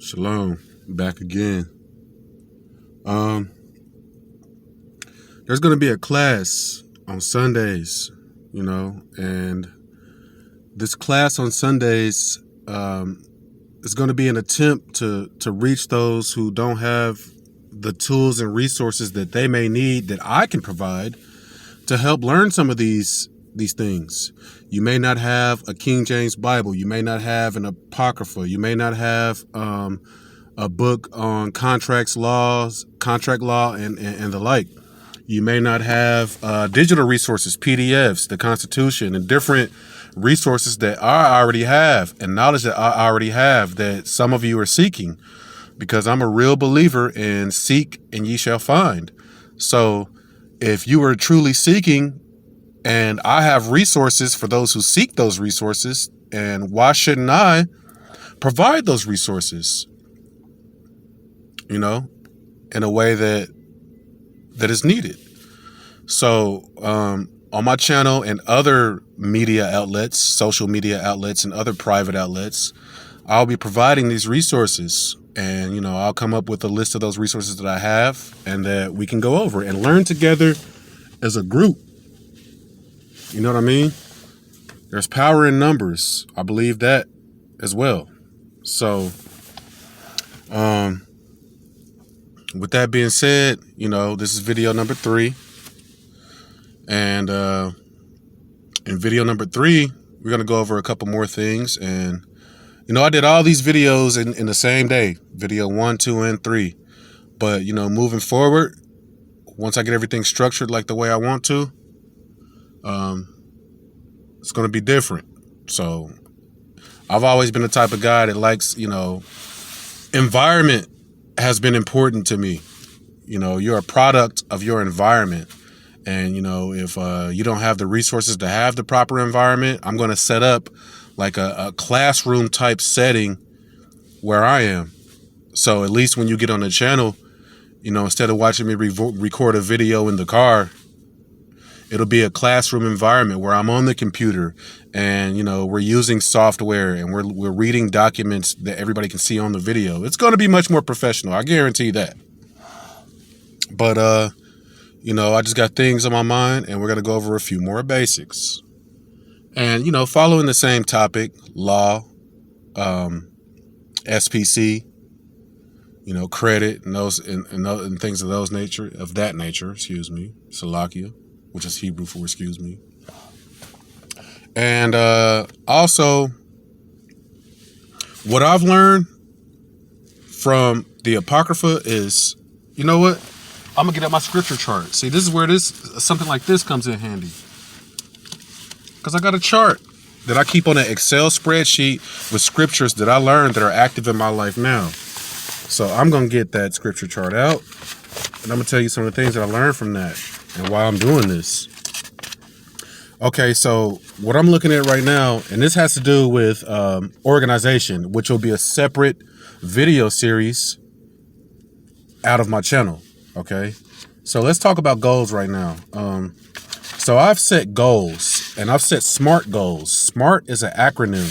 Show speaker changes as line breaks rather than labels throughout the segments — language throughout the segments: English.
Shalom, back again. There's going to be a class on Sundays, and this class on Sundays is going to be an attempt to reach those who don't have the tools and resources that they may need that I can provide to help learn some of these things. You may not have a King James Bible. You may not have an Apocrypha. You may not have a book on contract law, and the like. You may not have digital resources, PDFs, the Constitution, and different resources that I already have and knowledge that I already have that some of you are seeking, because I'm a real believer in seek and ye shall find. So if you are truly seeking, and I have resources for those who seek those resources, and why shouldn't I provide those resources, in a way that is needed? So on my channel and other media outlets, social media outlets and other private outlets, I'll be providing these resources, and I'll come up with a list of those resources that I have and that we can go over and learn together as a group. You know what I mean? There's power in numbers. I believe that as well. So, with that being said, this is video number 3. And in video number 3, we're going to go over a couple more things. And, I did all these videos in the same day, video 1, 2, and 3. But, moving forward, once I get everything structured like the way I want to, it's going to be different. So I've always been the type of guy that likes, environment has been important to me. You're a product of your environment. And, if you don't have the resources to have the proper environment, I'm going to set up like a classroom type setting where I am. So at least when you get on the channel, instead of watching me record a video in the car, it'll be a classroom environment where I'm on the computer and, we're using software and we're reading documents that everybody can see on the video. It's going to be much more professional. I guarantee that. But, I just got things on my mind, and we're going to go over a few more basics. And, following the same topic, law, SPC, credit and those and things of that nature, Salakia, which is Hebrew for excuse me. And also, what I've learned from the Apocrypha is, I'm going to get out my scripture chart. See, this is where something like this comes in handy. Because I got a chart that I keep on an Excel spreadsheet with scriptures that I learned that are active in my life now. So I'm going to get that scripture chart out, and I'm going to tell you some of the things that I learned from that and why I'm doing this. Okay, so what I'm looking at right now, and this has to do with organization, which will be a separate video series out of my channel. Okay, so let's talk about goals right now. So I've set goals, and I've set SMART goals. SMART is an acronym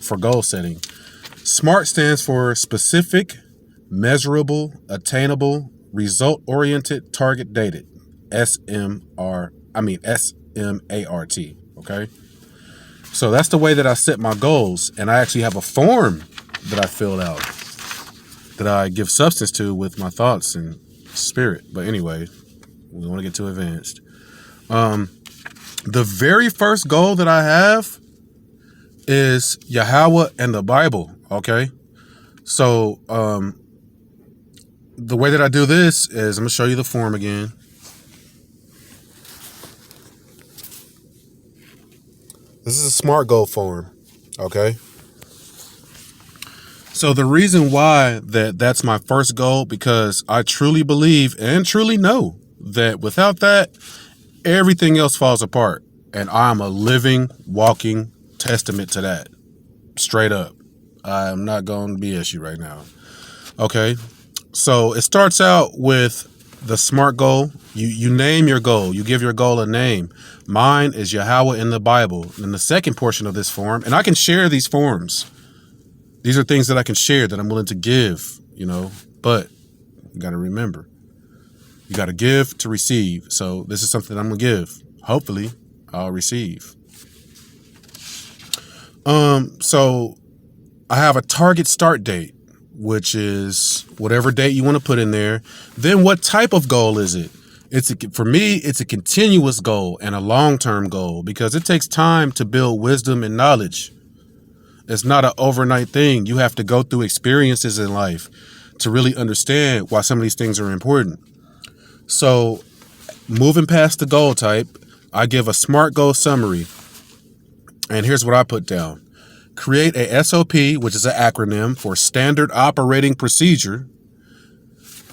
for goal setting. SMART stands for specific, measurable, attainable, result-oriented, target-dated. SMART. Okay, so that's the way that I set my goals, and I actually have a form that I filled out that I give substance to with my thoughts and spirit. But anyway, we don't want to get too advanced. The very first goal that I have is Yahweh and the Bible. Okay, so the way that I do this is I'm gonna show you the form again. This is a SMART goal form. Okay, so the reason why that's my first goal, because I truly believe and truly know that without that, everything else falls apart. And I'm a living, walking testament to that. Straight up. I'm not going to BS you right now. Okay. So it starts out with the SMART goal. You name your goal. You give your goal a name. Mine is Yahweh in the Bible. And the second portion of this form, and I can share these forms These are things that I can share, that I'm willing to give, but you got to remember, you got to give to receive. So this is something I'm going to give. Hopefully I'll receive. So I have a target start date, which is whatever date you want to put in there. Then what type of goal is it? For me, it's a continuous goal and a long-term goal, because it takes time to build wisdom and knowledge. It's not an overnight thing. You have to go through experiences in life to really understand why some of these things are important. So moving past the goal type, I give a SMART goal summary. And here's what I put down. Create a SOP, which is an acronym for Standard Operating Procedure.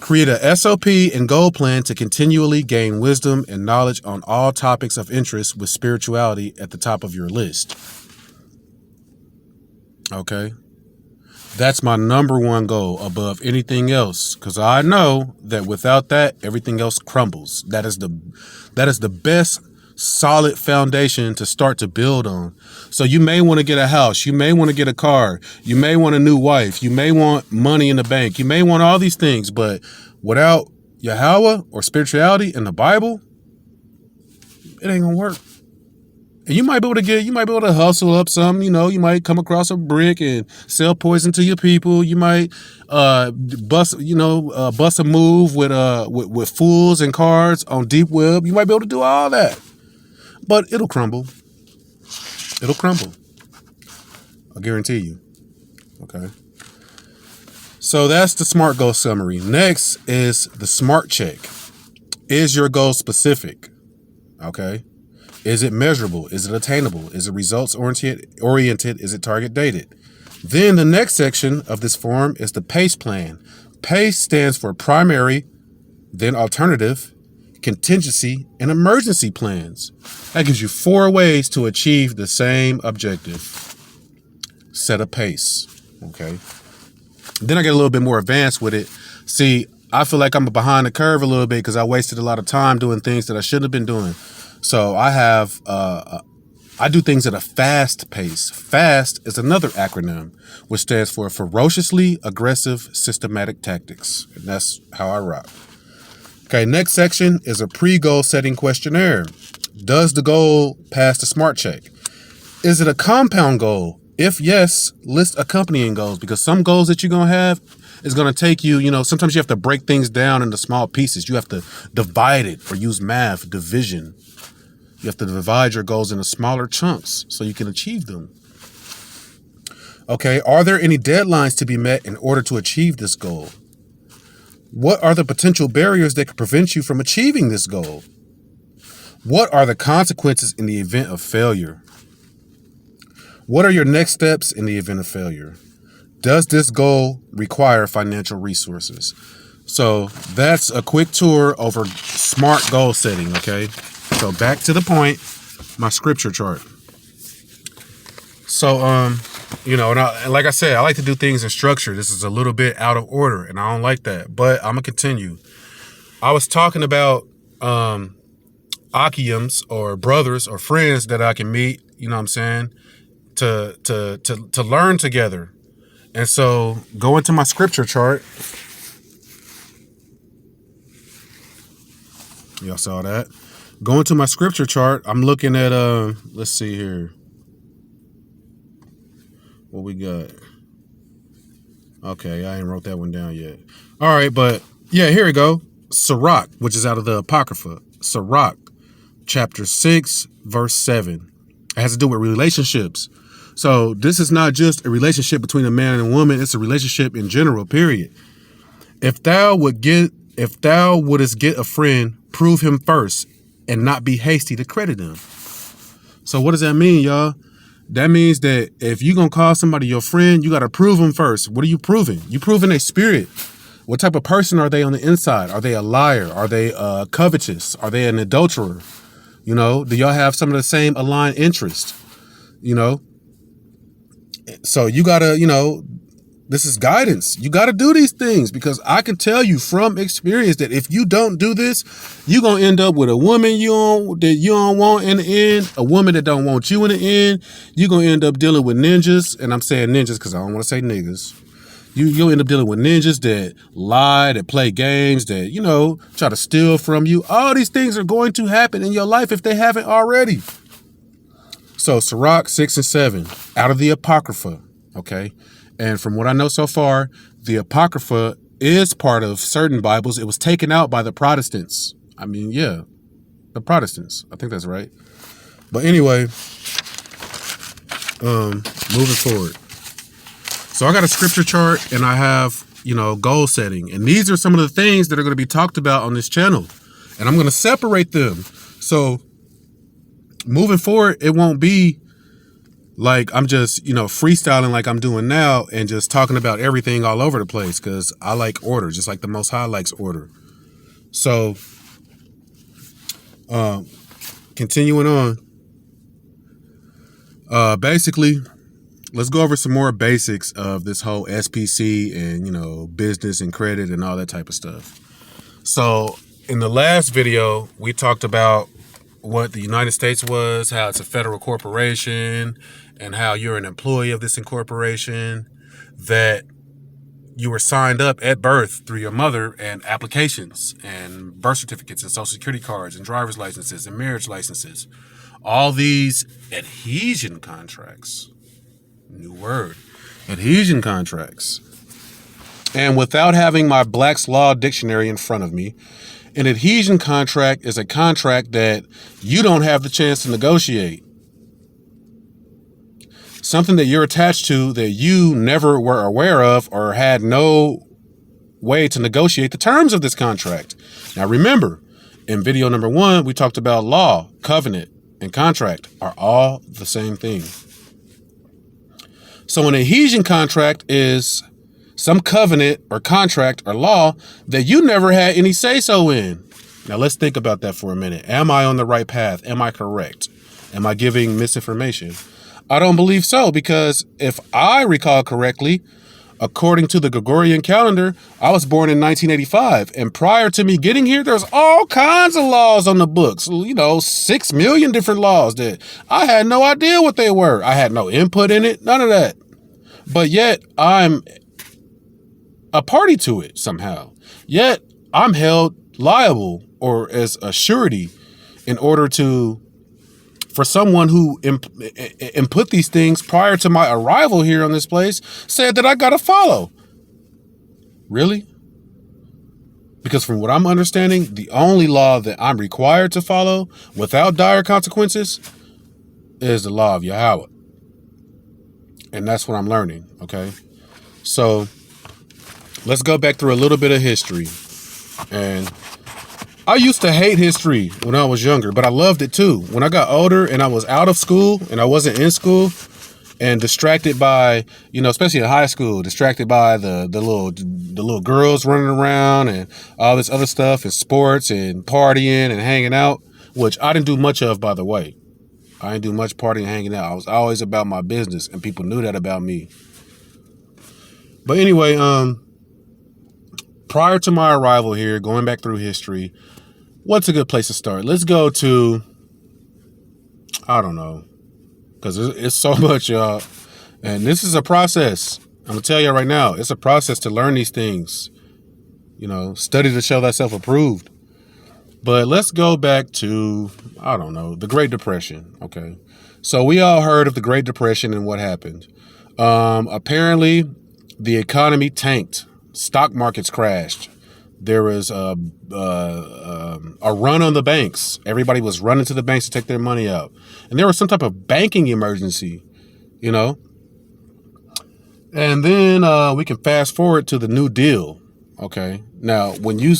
Create a SOP and goal plan to continually gain wisdom and knowledge on all topics of interest, with spirituality at the top of your list. Okay. That's my number one goal above anything else, because I know that without that, everything else crumbles. That is the best solid foundation to start to build on. So you may want to get a house. You may want to get a car. You may want a new wife. You may want money in the bank. You may want all these things, but without Yahweh or spirituality in the Bible, it ain't gonna work. And you might be able to hustle up something, you might come across a brick and sell poison to your people. You might bust a move with fools and cards on deep web. You might be able to do all that, but it'll crumble. It'll crumble. I guarantee you. Okay. So that's the SMART goal summary. Next is the SMART check. Is your goal specific? Okay. Is it measurable? Is it attainable? Is it results oriented? Is it target dated? Then the next section of this form is the PACE plan. PACE stands for primary, then alternative, contingency, and emergency plans. That gives you 4 ways to achieve the same objective. Set a pace. Okay. Then I get a little bit more advanced with it. See, I feel like I'm behind the curve a little bit because I wasted a lot of time doing things that I shouldn't have been doing. So I do things at a fast pace. FAST is another acronym, which stands for Ferociously Aggressive Systematic Tactics. And that's how I rock. Okay, next section is a pre-goal setting questionnaire. Does the goal pass the SMART check? Is it a compound goal? If yes, list accompanying goals, because some goals that you're going to have is going to take you, sometimes you have to break things down into small pieces. You have to divide it, or use math, division. You have to divide your goals into smaller chunks so you can achieve them. Okay, are there any deadlines to be met in order to achieve this goal? What are the potential barriers that could prevent you from achieving this goal? What are the consequences in the event of failure? What are your next steps in the event of failure? Does this goal require financial resources? So that's a quick tour over SMART goal setting, okay? So back to the point, my scripture chart. So, and like I said, I like to do things in structure. This is a little bit out of order, and I don't like that, but I'm going to continue. I was talking about Akiums, or brothers or friends that I can meet, to learn together. And so go into my scripture chart. Y'all saw that. Go into my scripture chart. I'm looking at, let's see here. What we got? Okay, I ain't wrote that one down yet. All right, but yeah, here we go. Sirach, which is out of the Apocrypha. Sirach, chapter 6, verse 7. It has to do with relationships. So this is not just a relationship between a man and a woman. It's a relationship in general, period. If thou wouldest get a friend, prove him first, and not be hasty to credit him. So what does that mean, y'all? That means that if you're going to call somebody your friend, you got to prove them first. What are you proving? You proving their spirit. What type of person are they on the inside? Are they a liar? Are they covetous? Are they an adulterer? Do y'all have some of the same aligned interests? So you got to, This is guidance. You got to do these things because I can tell you from experience that if you don't do this, you're going to end up with a woman that you don't want in the end, a woman that don't want you in the end. You're going to end up dealing with ninjas. And I'm saying ninjas because I don't want to say niggas. You'll end up dealing with ninjas that lie, that play games, that, try to steal from you. All these things are going to happen in your life if they haven't already. So Sirach 6 and 7, out of the Apocrypha, okay? And from what I know so far, the Apocrypha is part of certain Bibles. It was taken out by the Protestants. The Protestants. I think that's right. But anyway, moving forward. So I got a scripture chart and I have, goal setting. And these are some of the things that are going to be talked about on this channel. And I'm going to separate them. So moving forward, it won't be like I'm just, freestyling like I'm doing now and just talking about everything all over the place because I like order, just like the Most High likes order. So, continuing on, basically, let's go over some more basics of this whole SPC and, business and credit and all that type of stuff. So in the last video, we talked about what the United States was, how it's a federal corporation, and how you're an employee of this incorporation, that you were signed up at birth through your mother and applications and birth certificates and social security cards and driver's licenses and marriage licenses. All these adhesion contracts, new word, adhesion contracts. And without having my Black's Law Dictionary in front of me, an adhesion contract is a contract that you don't have the chance to negotiate. Something that you're attached to that you never were aware of or had no way to negotiate the terms of this contract. Now remember, in video number 1, we talked about law, covenant, and contract are all the same thing. So an adhesion contract is some covenant or contract or law that you never had any say-so in. Now let's think about that for a minute. Am I on the right path? Am I correct? Am I giving misinformation? I don't believe so, because if I recall correctly, according to the Gregorian calendar, I was born in 1985. And prior to me getting here, there's all kinds of laws on the books, 6 million different laws that I had no idea what they were. I had no input in it, none of that. But yet I'm a party to it somehow. Yet I'm held liable or as a surety in order for someone who input these things prior to my arrival here on this place said that I got to follow. Really? Because from what I'm understanding, the only law that I'm required to follow without dire consequences is the law of Yahweh. And that's what I'm learning. Okay. So let's go back through a little bit of history. And I used to hate history when I was younger, but I loved it too. When I got older and I was out of school and I wasn't in school and distracted by, especially in high school, distracted by the little girls running around and all this other stuff and sports and partying and hanging out, which I didn't do much of, by the way. I didn't do much partying and hanging out. I was always about my business and people knew that about me. But anyway, prior to my arrival here, going back through history, what's a good place to start? Let's go to, I don't know, because it's so much, y'all. And this is a process. I'm going to tell you right now, it's a process to learn these things. Study to show thyself approved. But let's go back to, I don't know, the Great Depression. Okay. So we all heard of the Great Depression and what happened. Apparently, the economy tanked. Stock markets crashed. There was a run on the banks. Everybody was running to the banks to take their money out. And there was some type of banking emergency, And then we can fast forward to the New Deal. Okay. Now, when you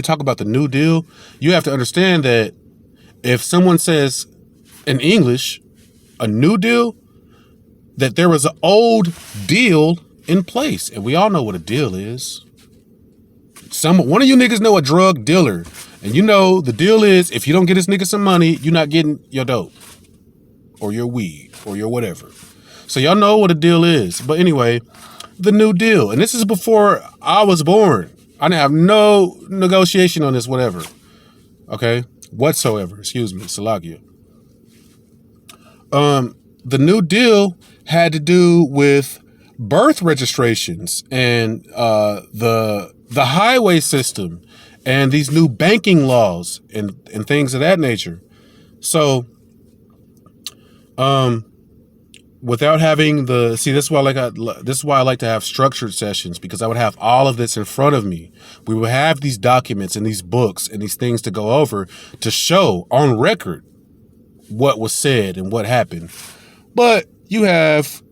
talk about the New Deal, you have to understand that if someone says in English, a New Deal, that there was an old deal in place. And we all know what a deal is. One of you niggas know a drug dealer. And the deal is if you don't get this nigga some money, you're not getting your dope or your weed or your whatever. So y'all know what a deal is. But anyway, the New Deal. And this is before I was born. I didn't have no negotiation on this, whatever. Okay? Whatsoever. Excuse me. Salakia. The New Deal had to do with birth registrations and the highway system and these new banking laws and things of that nature. So, without having this is why I like to have structured sessions, because I would have all of this in front of me. We would have these documents and these books and these things to go over to show on record what was said and what happened. But you have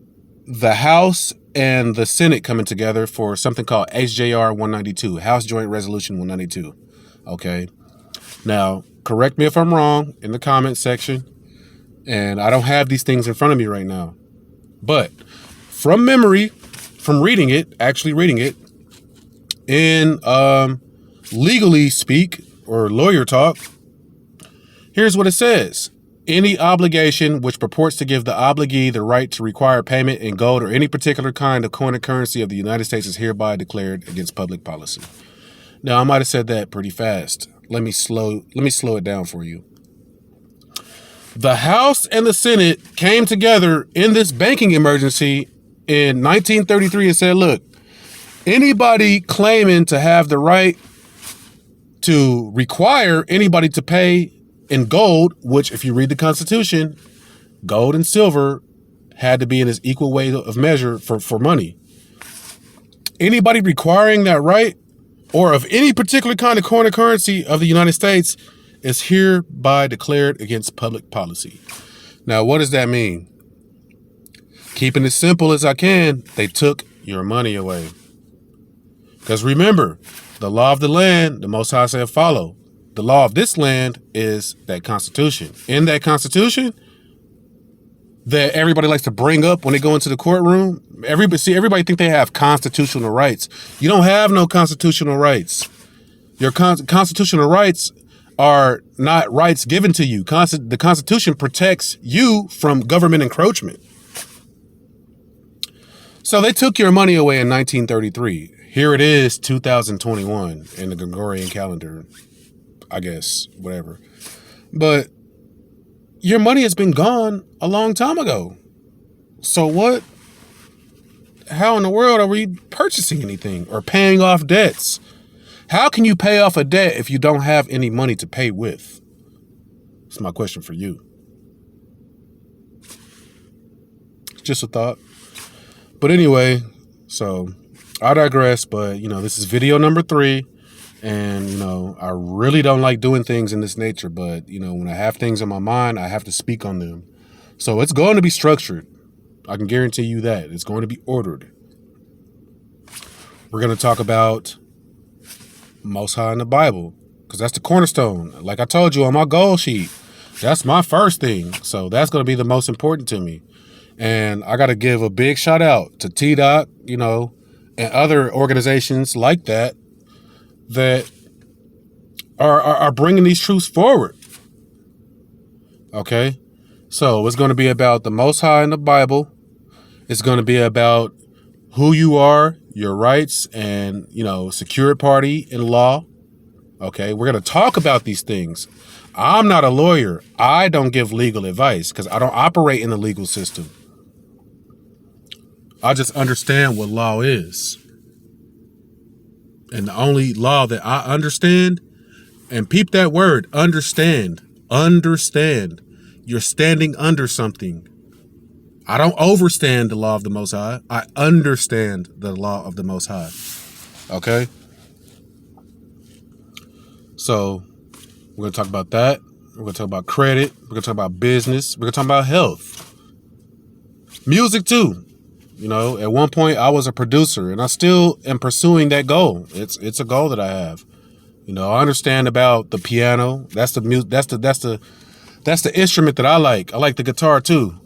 the House and the Senate coming together for something called HJR 192, House Joint Resolution 192. Okay. Now, correct me if I'm wrong in the comment section. And I don't have these things in front of me right now. But from memory, from actually reading it, in legally speak or lawyer talk, here's what it says. Any obligation which purports to give the obligee the right to require payment in gold or any particular kind of coin or currency of the United States is hereby declared against public policy. Now, I might have said that pretty fast. Let me slow it down for you. The House and the Senate came together in this banking emergency in 1933 and said, look, anybody claiming to have the right to require anybody to pay in gold, which if you read the Constitution, gold and silver had to be in its equal weight of measure for money. Anybody requiring that right or of any particular kind of coin or currency of the United States is hereby declared against public policy. Now, what does that mean? Keeping it simple as I can, they took your money away. Because remember, the law of the land, the Most High said follow. The law of this land is that Constitution. In that Constitution that everybody likes to bring up when they go into the courtroom, everybody think they have constitutional rights. You don't have no constitutional rights. Your constitutional rights are not rights given to you. The Constitution protects you from government encroachment. So they took your money away in 1933. Here it is, 2021 in the Gregorian calendar, I guess, whatever. But your money has been gone a long time ago. So what? How in the world are we purchasing anything or paying off debts? How can you pay off a debt if you don't have any money to pay with? That's my question for you. Just a thought. But anyway, so I digress, but this is video number 3. And, I really don't like doing things in this nature, but, when I have things in my mind, I have to speak on them. So it's going to be structured. I can guarantee you that. It's going to be ordered. We're going to talk about Most High in the Bible, because that's the cornerstone. Like I told you on my goal sheet, that's my first thing. So that's going to be the most important to me. And I got to give a big shout out to T-Doc, and other organizations like that are bringing these truths forward. Okay. So it's going to be about the Most High in the Bible. It's going to be about who you are, your rights, and, secured party in law. Okay. We're going to talk about these things. I'm not a lawyer. I don't give legal advice because I don't operate in the legal system. I just understand what law is. And the only law that I understand, and peep that word, understand. You're standing under something. I don't overstand the law of the Most High. I understand the law of the Most High. Okay? So, we're going to talk about that. We're going to talk about credit. We're going to talk about business. We're going to talk about health. Music, too. At one point I was a producer, and I still am pursuing that goal. It's a goal that I have. I understand about the piano. That's the instrument that I like. I like the guitar too.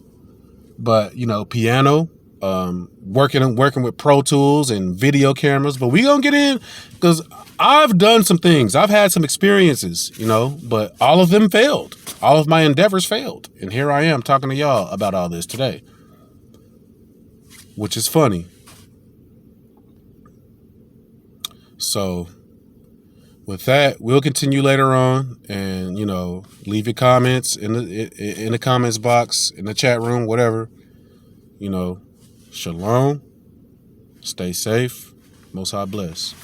But, piano, working with Pro Tools and video cameras. But we gonna get in because I've done some things. I've had some experiences, but all of them failed. All of my endeavors failed. And here I am talking to y'all about all this today. Which is funny. So with that, we'll continue later on, and leave your comments in the comments box, in the chat room, whatever. Shalom. Stay safe. Most High bless.